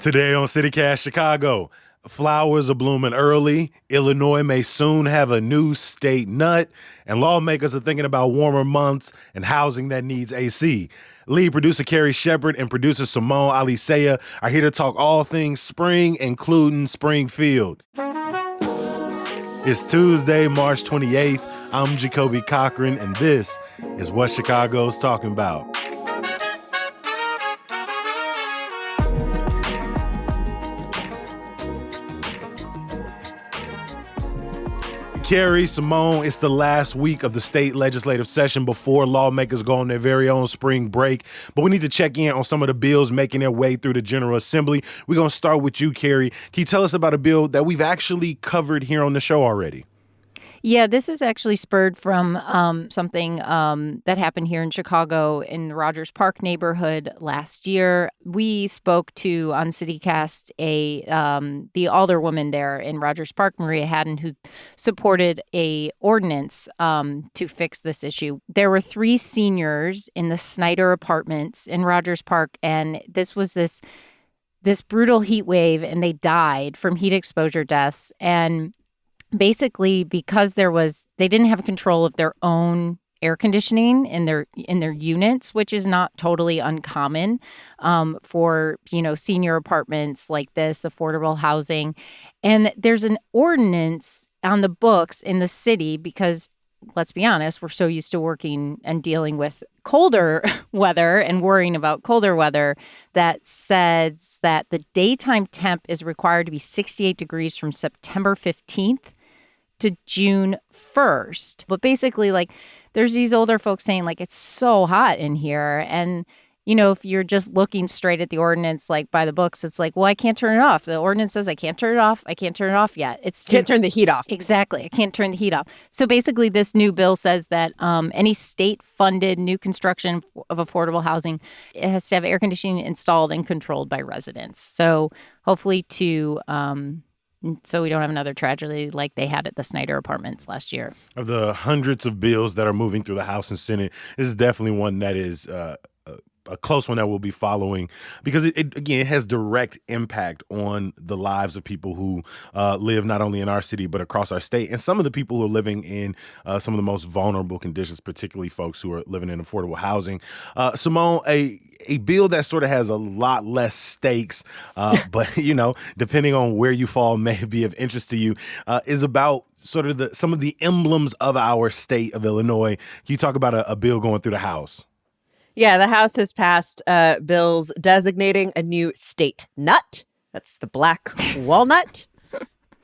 Today on CityCast Chicago, flowers are blooming early, Illinois may soon have a new state nut, and lawmakers are thinking about warmer months and housing that needs AC. Lead producer Carrie Shepard and producer Simone Alisea are here to talk all things spring, including Springfield. It's Tuesday, March 28th. I'm Jacoby Cochran, and this is what Chicago's talking about. Carrie, Simone, it's the last week of the state legislative session before lawmakers go on their very own spring break. But we need to check in on some of the bills making their way through the General Assembly. We're going to start with you, Carrie. Can you tell us about a bill that we've actually covered here on the show already? Yeah, this is actually spurred from something that happened here in Chicago in the Rogers Park neighborhood last year. We spoke to, on CityCast, the alderwoman there in Rogers Park, Maria Haddon, who supported a ordinance to fix this issue. There were 3 seniors in the Snyder Apartments in Rogers Park, and this was this brutal heat wave, and they died from heat exposure deaths. And basically, because they didn't have control of their own air conditioning in their units, which is not totally uncommon for senior apartments like this, affordable housing. And there's an ordinance on the books in the city because, let's be honest, we're so used to working and dealing with colder weather and worrying about colder weather, that says that the daytime temp is required to be 68 degrees from September 15th to June 1st. But basically, there's these older folks saying, it's so hot in here. And, if you're just looking straight at the ordinance, by the books, it's well, I can't turn it off. The ordinance says I can't turn it off. I can't turn it off yet. Can't turn the heat off. Exactly. I can't turn the heat off. So basically, this new bill says that any state-funded new construction of affordable housing, it has to have air conditioning installed and controlled by residents. So hopefully so we don't have another tragedy like they had at the Snyder Apartments last year. Of the hundreds of bills that are moving through the House and Senate, this is definitely one that is a close one that we'll be following because it has direct impact on the lives of people who live not only in our city but across our state, and some of the people who are living in some of the most vulnerable conditions, particularly folks who are living in affordable housing. Simone, a bill that sort of has a lot less stakes, but depending on where you fall, may be of interest to you, is about sort of some of the emblems of our state of Illinois. Can you talk about a bill going through the House? Yeah, the House has passed bills designating a new state nut. That's the black walnut.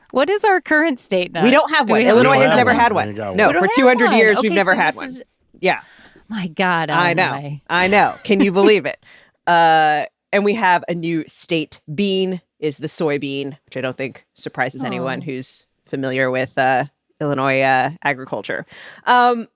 What is our current state nut? We don't have one. Illinois has never had one. No, for 200 years, we've never had one. Yeah. My God. I know. Can you believe it? And we have a new state bean, is the soybean, which I don't think surprises anyone who's familiar with Illinois agriculture. The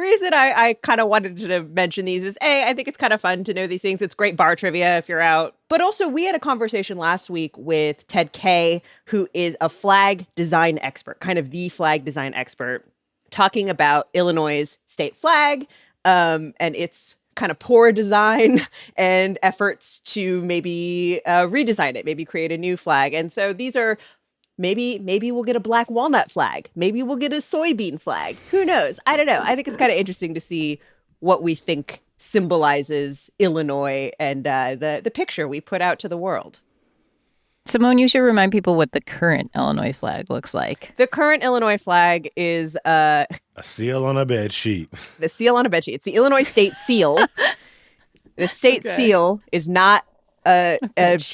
reason I kind of wanted to mention these is, I think it's kind of fun to know these things. It's great bar trivia if you're out. But also, we had a conversation last week with Ted Kay, who is a flag design expert, kind of the flag design expert, talking about Illinois' state flag and its kind of poor design and efforts to maybe redesign it, maybe create a new flag. And so these are Maybe we'll get a black walnut flag. Maybe we'll get a soybean flag. Who knows? I don't know. I think it's kind of interesting to see what we think symbolizes Illinois and the picture we put out to the world. Simone, you should remind people what the current Illinois flag looks like. The current Illinois flag is a seal on a bed sheet. The seal on a bed sheet. It's the Illinois state seal. The state seal is not a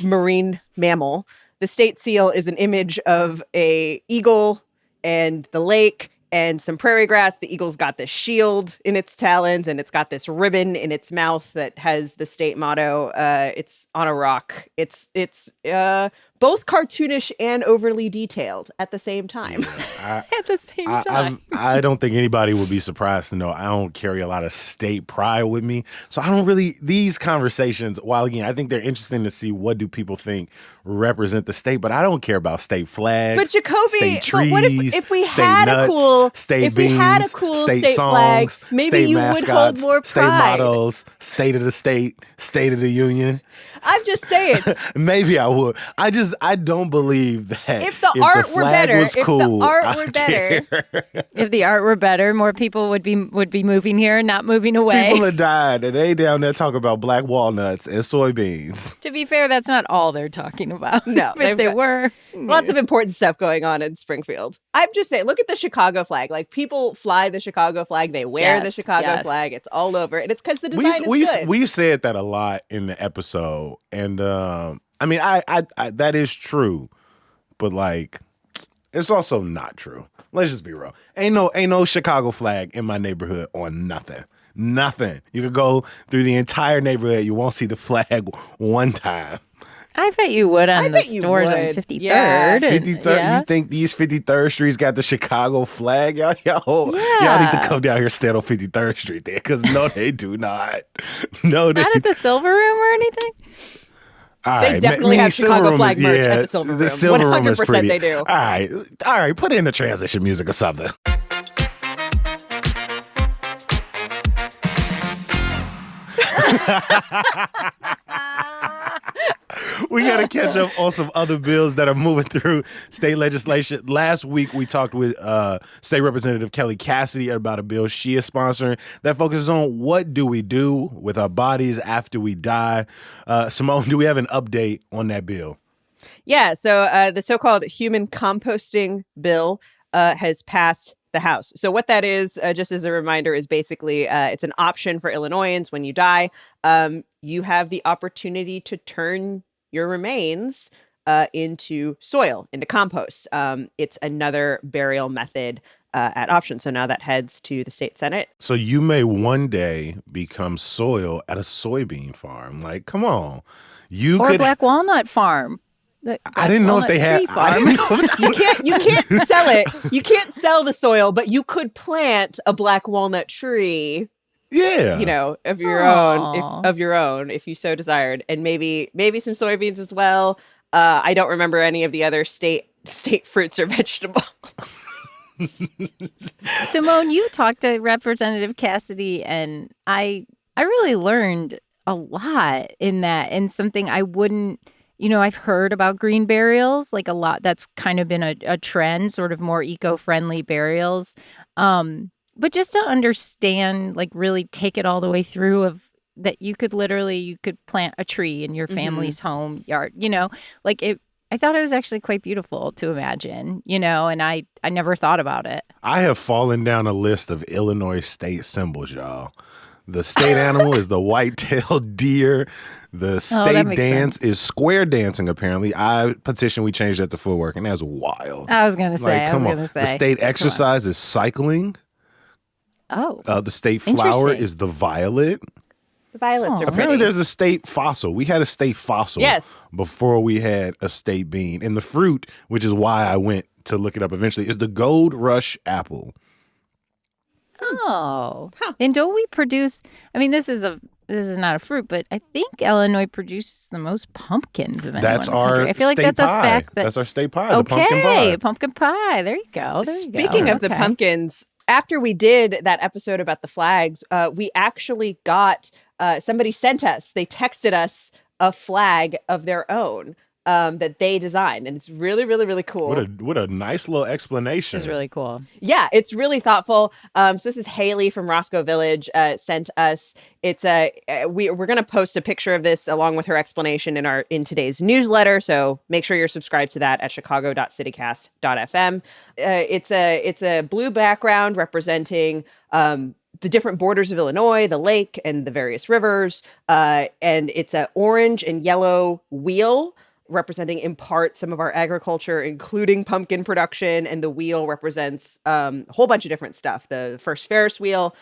marine mammal. The state seal is an image of a eagle and the lake and some prairie grass. The eagle's got this shield in its talons, and it's got this ribbon in its mouth that has the state motto. It's on a rock. It's both cartoonish and overly detailed at the same time. Yeah, At the same time. I don't think anybody would be surprised to know I don't carry a lot of state pride with me. So I don't really, these conversations, while again, I think they're interesting to see what do people think represent the state, but I don't care about state flags, But Jacoby, state trees, but what if we state had nuts, a cool state if beans, we had a cool state flag, songs, maybe state you mascots, would hold more state pride. mottos, state of the state, state of the union. I'm just saying. Maybe I would. I don't believe that If the art were flag better, was cool, if If the art were better, more people would be moving here and not moving away. People have died, and they down there talking about black walnuts and soybeans. To be fair, that's not all they're talking about. No, if they were. Lots of important stuff going on in Springfield. I'm just saying, look at the Chicago flag. Like, people fly the Chicago flag. They wear the Chicago flag. It's all over. And it's because the design is good. We said that a lot in the episode. And, I mean, I that is true. But, like, it's also not true. Let's just be real. Ain't no Chicago flag in my neighborhood on nothing. Nothing. You could go through the entire neighborhood. You won't see the flag one time. I bet you would on the stores on 53rd. Yeah. 53rd. Yeah. You think these 53rd Streets got the Chicago flag? Y'all need to come down here and stand on 53rd Street there, because no, they do not. No, they Not at the Silver Room or anything? All They right, definitely have Silver Chicago Room flag is- merch yeah, at the Silver Room. The Silver Room is 100% pretty. they do. All right. Put in the transition music or something. We got to catch up on some other bills that are moving through state legislation. Last week, we talked with State Representative Kelly Cassidy about a bill she is sponsoring that focuses on what do we do with our bodies after we die. Simone, do we have an update on that bill? Yeah, so the so-called human composting bill has passed the House. So what that is, just as a reminder, is basically it's an option for Illinoisans when you die. You have the opportunity to turn your remains into soil, into compost. It's another burial method at option. So now that heads to the state Senate. So you may one day become soil at a soybean farm. Like, come on. Or Black Walnut Farm. I didn't know if they had. I didn't know if You can't sell it. You can't sell the soil, but you could plant a black walnut tree. Yeah. You know, of your own, if you so desired, and maybe some soybeans as well. I don't remember any of the other state fruits or vegetables. Simone, you talked to Representative Cassidy, and I really learned a lot in that, and something I wouldn't. I've heard about green burials, like a lot. That's kind of been a trend, sort of more eco-friendly burials. But just to understand, like really take it all the way through of that you could plant a tree in your family's home yard, like it. I thought it was actually quite beautiful to imagine, and I never thought about it. I have fallen down a list of Illinois state symbols, y'all. The state animal is the white-tailed deer. The state dance is square dancing, apparently. I petition we change that to footwork, and that's wild. I was going to say. The state exercise is cycling. Oh. The state flower is the violet. The violets are apparently pretty. there's a state fossil. We had a state fossil before we had a state bean. And the fruit, which is why I went to look it up eventually, is the Gold Rush apple. Oh. And don't we produce, I mean, this is not a fruit, but I think Illinois produces the most pumpkins of anyone. That's in the country. our I feel like state that's pie. a fact. That's our state pie, okay, the pumpkin pie. Pumpkin pie. There you go. Speaking of the pumpkins, after we did that episode about the flags, we actually got, somebody sent us, they texted us a flag of their own that they designed. And it's really, really, really cool. What a nice little explanation. It's really cool. Yeah, it's really thoughtful. So this is Haley from Roscoe Village sent us. It's we're going to post a picture of this along with her explanation in today's newsletter. So make sure you're subscribed to that at chicago.citycast.fm. It's a blue background representing the different borders of Illinois, the lake and the various rivers. And it's an orange and yellow wheel representing in part some of our agriculture, including pumpkin production. And the wheel represents a whole bunch of different stuff. The first Ferris wheel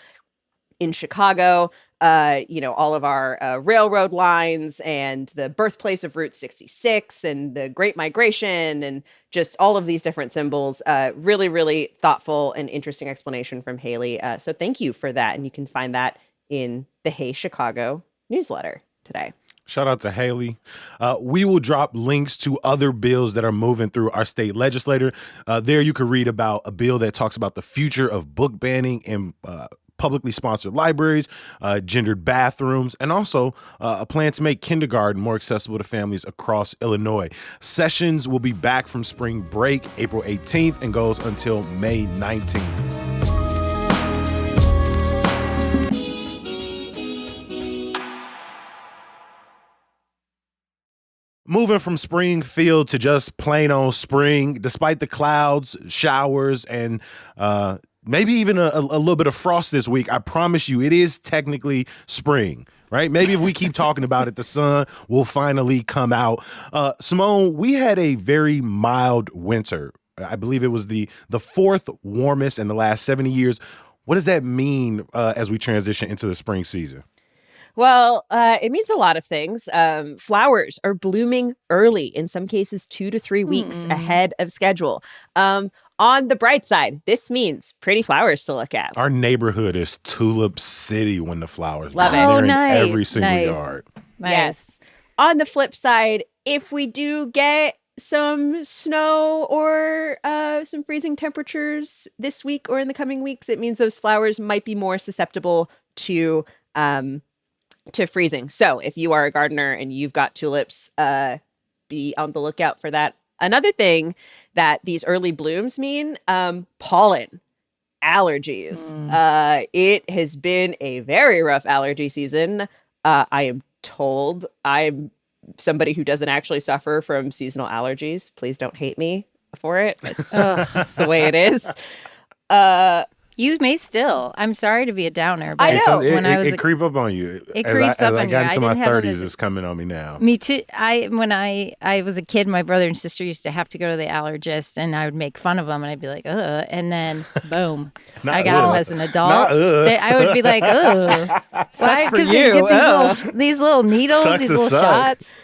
in Chicago, all of our railroad lines and the birthplace of Route 66 and the Great Migration and just all of these different symbols. Really, really thoughtful and interesting explanation from Haley. So thank you for that. And you can find that in the Hey Chicago newsletter today. Shout out to Haley. We will drop links to other bills that are moving through our state legislature. There you can read about a bill that talks about the future of book banning in publicly sponsored libraries, gendered bathrooms, and also a plan to make kindergarten more accessible to families across Illinois. Sessions will be back from spring break April 18th and goes until May 19th. Moving from Springfield to just plain old spring, despite the clouds, showers, and maybe even a little bit of frost this week, I promise you it is technically spring, right? Maybe if we keep talking about it, the sun will finally come out. Simone, we had a very mild winter. I believe it was the fourth warmest in the last 70 years. What does that mean as we transition into the spring season? Well, it means a lot of things. Flowers are blooming early, in some cases 2 to 3 weeks ahead of schedule. On the bright side, this means pretty flowers to look at. Our neighborhood is Tulip City when the flowers Love bloom. it. They're Nice, in every single nice. yard. Nice. Yes. On the flip side, if we do get some snow or some freezing temperatures this week or in the coming weeks, it means those flowers might be more susceptible to freezing. So if you are a gardener and you've got tulips, be on the lookout for that. Another thing that these early blooms mean, pollen allergies. It has been a very rough allergy season. I am told. I'm somebody who doesn't actually suffer from seasonal allergies. Please don't hate me for it. It's the way it is. You may still. I'm sorry to be a downer, but I know. It creep up on you. It creeps up on you. I got into my didn't have 30s, it's coming on me now. Me too. When I was a kid, my brother and sister used to have to go to the allergist, and I would make fun of them, and I'd be like, ugh. And then, boom, I got them as an adult. I would be like, ugh. Sucks for Because you. they get these little needles, Sucks these to little suck. shots.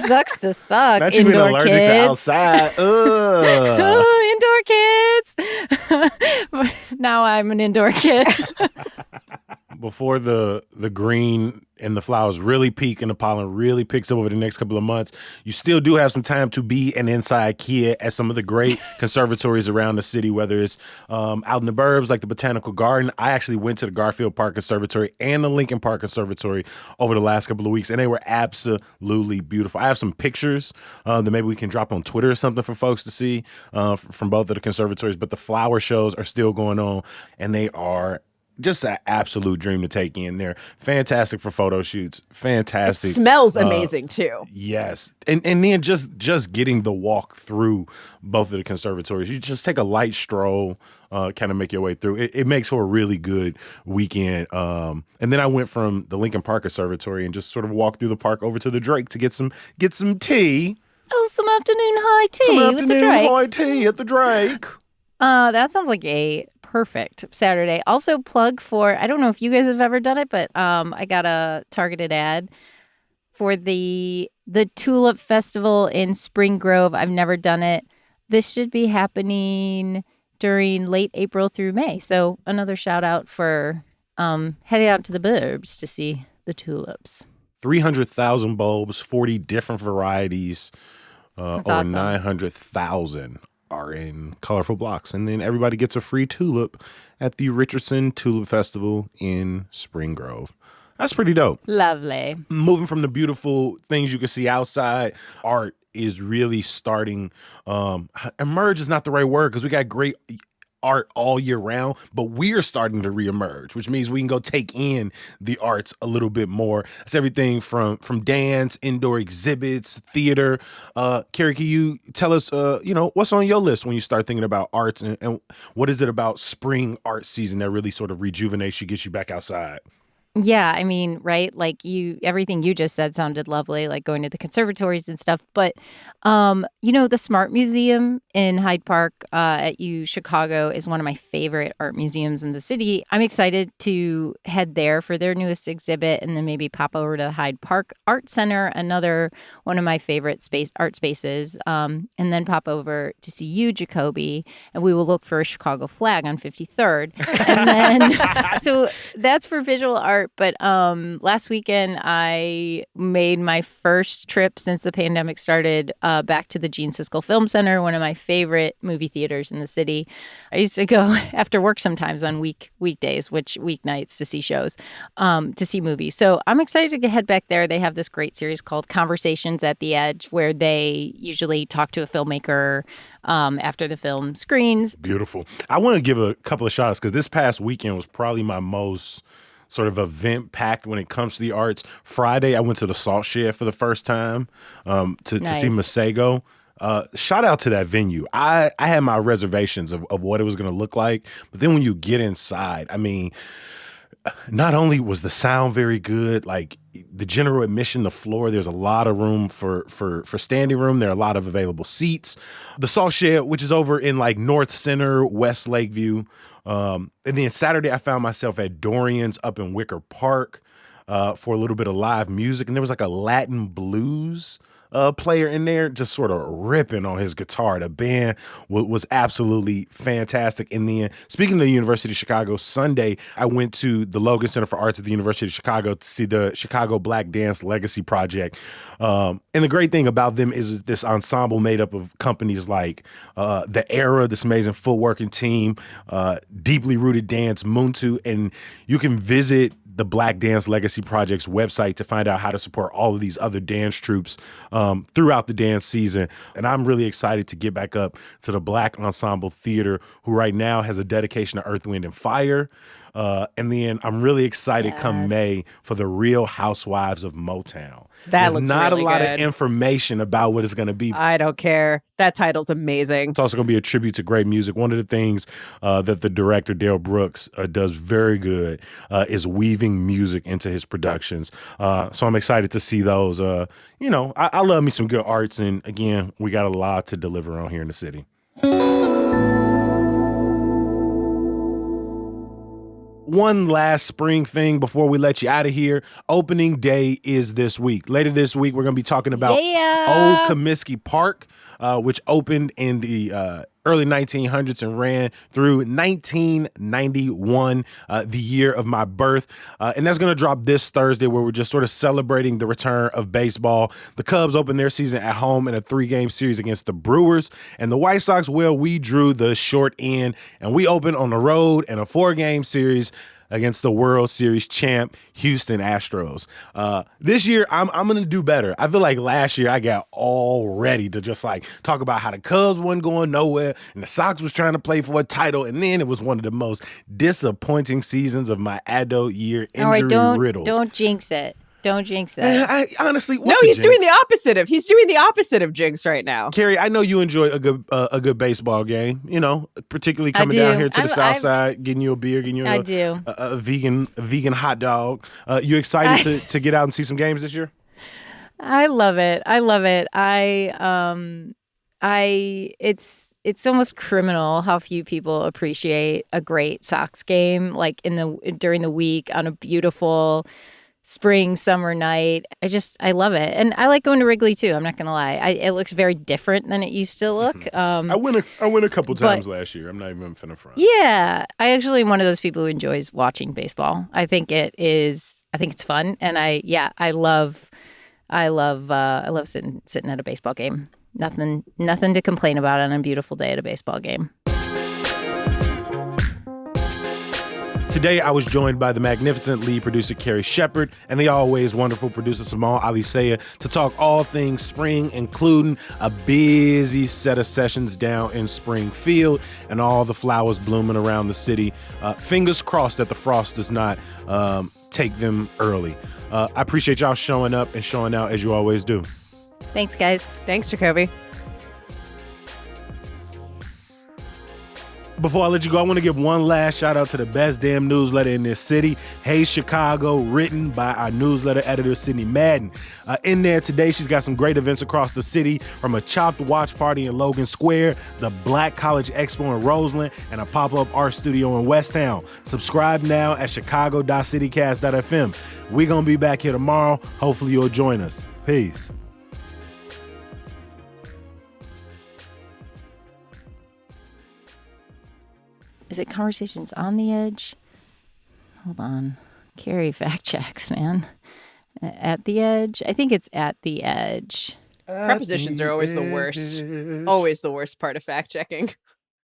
Sucks to suck. Not you being Indoor allergic kids. to outside. Ugh. Oh, indoor kids. Now I'm an indoor kid. Before the green and the flowers really peak and the pollen really picks up over the next couple of months, you still do have some time to be an inside kid at some of the great conservatories around the city, whether it's out in the burbs like the Botanical Garden. I actually went to the Garfield Park Conservatory and the Lincoln Park Conservatory over the last couple of weeks, and they were absolutely beautiful. I have some pictures that maybe we can drop on Twitter or something for folks to see from both of the conservatories, but the flower shows are still going on, and they are just an absolute dream to take in. They're fantastic for photo shoots. Fantastic. It smells amazing too. Yes. And then just getting the walk through both of the conservatories. You just take a light stroll, kind of make your way through. It makes for a really good weekend. And then I went from the Lincoln Park Conservatory and just sort of walked through the park over to the Drake to get some tea. Oh, some afternoon high tea Some with the afternoon Drake. high tea at the Drake. That sounds like a perfect Saturday. Also, plug for, I don't know if you guys have ever done it, but I got a targeted ad for the Tulip Festival in Spring Grove. I've never done it. This should be happening during late April through May. So another shout out for heading out to the burbs to see the tulips. 300,000 bulbs, 40 different varieties, over awesome. 900,000 are in colorful blocks. And then everybody gets a free tulip at the Richardson Tulip Festival in Spring Grove. That's pretty dope. Lovely. Moving from the beautiful things you can see outside, art is really starting. Emerge is not the right word because we got great art all year round, but we're starting to reemerge, which means we can go take in the arts a little bit more. It's everything from dance, indoor exhibits, theater. Carrie, can you tell us, what's on your list when you start thinking about arts, and what is it about spring art season that really sort of rejuvenates you, gets you back outside? Yeah, I mean, right? Like everything you just said sounded lovely, like going to the conservatories and stuff. But, the Smart Museum in Hyde Park at U Chicago is one of my favorite art museums in the city. I'm excited to head there for their newest exhibit and then maybe pop over to Hyde Park Art Center, another one of my favorite art spaces, and then pop over to see you, Jacoby, and we will look for a Chicago flag on 53rd. And then, so that's for visual art. But last weekend, I made my first trip since the pandemic started back to the Gene Siskel Film Center, one of my favorite movie theaters in the city. I used to go after work sometimes on weekdays, which weeknights to see shows, to see movies. So I'm excited to head back there. They have this great series called Conversations at the Edge, where they usually talk to a filmmaker after the film screens. Beautiful. I want to give a couple of shout outs because this past weekend was probably my most sort of event packed when it comes to the arts. Friday, I went to the Salt Shed for the first time to see Masego. Shout out to that venue. I had my reservations of what it was going to look like, but then when you get inside, I mean, not only was the sound very good, like the general admission, the floor, there's a lot of room for standing room. There are a lot of available seats. The Salt Shed, which is over in like North Center, West Lakeview. And then Saturday, I found myself at Dorian's up in Wicker Park for a little bit of live music. And there was like a Latin blues player in there just sort of ripping on his guitar. The band was absolutely fantastic. And then speaking of the University of Chicago, Sunday, I went to the Logan Center for Arts at the University of Chicago to see the Chicago Black Dance Legacy Project. And the great thing about them is this ensemble made up of companies like The Era, this amazing footworking team, Deeply Rooted Dance, Muntu, and you can visit the Black Dance Legacy Project's website to find out how to support all of these other dance troupes throughout the dance season. And I'm really excited to get back up to the Black Ensemble Theater, who right now has a dedication to Earth, Wind, and Fire. And then I'm really excited come May for the Real Housewives of Motown. There's looks not really a lot good. of information about what it's going to be. I don't care. That title's amazing. It's also going to be a tribute to great music. One of the things that the director, Dale Brooks, does very good is weaving music into his productions. So I'm excited to see those. I love me some good arts. And again, we got a lot to deliver on here in the city. One last spring thing before we let you out of here. Opening day is this week. Later this week, we're going to be talking about Old Comiskey Park, which opened in the early 1900s and ran through 1991, the year of my birth. And that's going to drop this Thursday, where we're just sort of celebrating the return of baseball. The Cubs opened their season at home in a 3-game series against the Brewers. And the White Sox, well, we drew the short end, and we opened on the road in a 4-game series against the World Series champ Houston Astros. This year, I'm going to do better. I feel like last year I got all ready to just like talk about how the Cubs wasn't going nowhere and the Sox was trying to play for a title. And then it was one of the most disappointing seasons of my adult year, injury riddled. Don't jinx it. Don't jinx that. I honestly, He's doing the opposite of jinx right now. Carrie, I know you enjoy a good baseball game. Particularly coming down here to the South Side, getting you a beer, getting you a vegan hot dog. You excited to get out and see some games this year? I love it. It's almost criminal how few people appreciate a great Sox game, like during the week on a beautiful spring, summer night. I love it. And I like going to Wrigley too. I'm not going to lie. It looks very different than it used to look. I went a couple times last year. I'm not even finna front. Yeah. I actually am one of those people who enjoys watching baseball. I think it's fun. And I love sitting at a baseball game. Nothing to complain about on a beautiful day at a baseball game. Today, I was joined by the magnificent lead producer, Carrie Shepard, and the always wonderful producer, Simone Alisea, to talk all things spring, including a busy set of sessions down in Springfield and all the flowers blooming around the city. Fingers crossed that the frost does not take them early. I appreciate y'all showing up and showing out as you always do. Thanks, guys. Thanks, Jacoby. Before I let you go, I want to give one last shout out to the best damn newsletter in this city, Hey Chicago, written by our newsletter editor, Sydney Madden. In there today, she's got some great events across the city, from a chopped watch party in Logan Square, the Black College Expo in Roseland, and a pop-up art studio in Westtown. Subscribe now at chicago.citycast.fm. We're going to be back here tomorrow. Hopefully you'll join us. Peace. Is it Conversations on the Edge? Hold on. Carrie fact checks, man. At the Edge? I think it's At the Edge. Prepositions are always the worst. Always the worst part of fact checking.